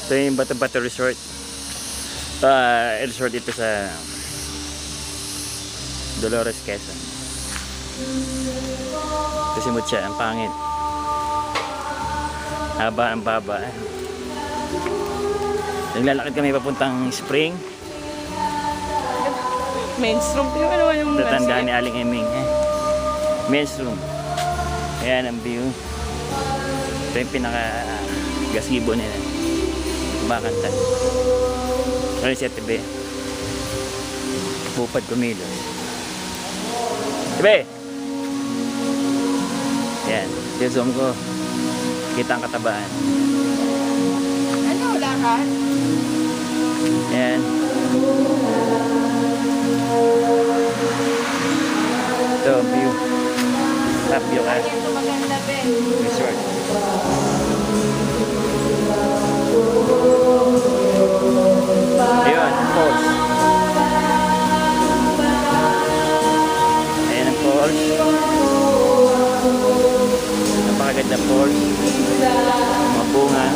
Ito yung Bato-Bato Resort. Resort ito sa Dolores, Quezon. Kasi mutya, ang pangit. Haba ang baba. Naglalakad kami papuntang spring. Men's room. Yung ano yung Tatandaan ni Aling Eming. Men's room. Ayan ang view. Ito yung pinaka gazebo nila. Kumakanta. Ano siya, Tibe? Bupad kumilos. Tibe! Ayan. Yung zoom ko. Kita ang katabaan. Ano, lakad? Ayan. Ito, view. Top view ka. Ito maganda, Ben. Resort. Ayun, falls. Ayan ang falls. Napakaganda falls. Mga bunga.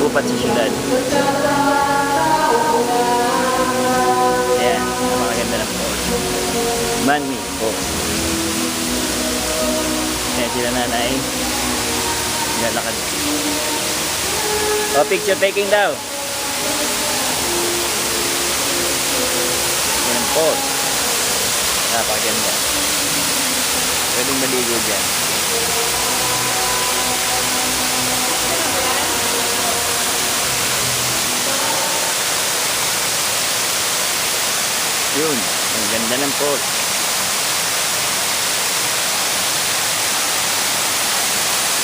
Bupat sa syudad. Ayan, napakaganda ng falls. Man-made falls. Ayan sila nanay. Lalakad. O, picture taking daw. Yan ang falls. Napakaganda. Pwedeng maligo dyan. Yun. Ang ganda ng falls.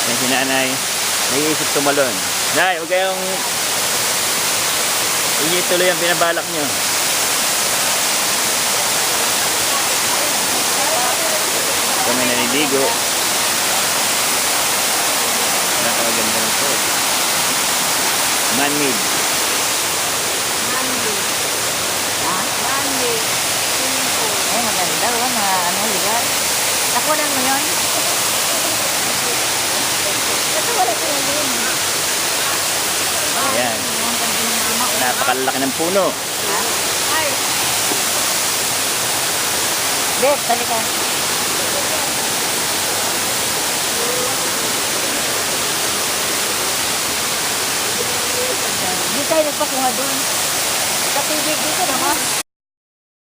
Yan si nanay. Naiisip tumalon. Nay, huwag kayong hindi tuloy ang binabalak nyo. Kami naliligo. Napakaganda ng falls. Man-made. Monday. Swimming pool. Ay, maganda. Na ano, lugar. Nakunan mo yun? Ito wala ko yun. Ayan. Napakalaki ng puno. Ha? Ay. Bet, tali ka. Hindi tayo nagpakuha doon. Sa tubig dito naman.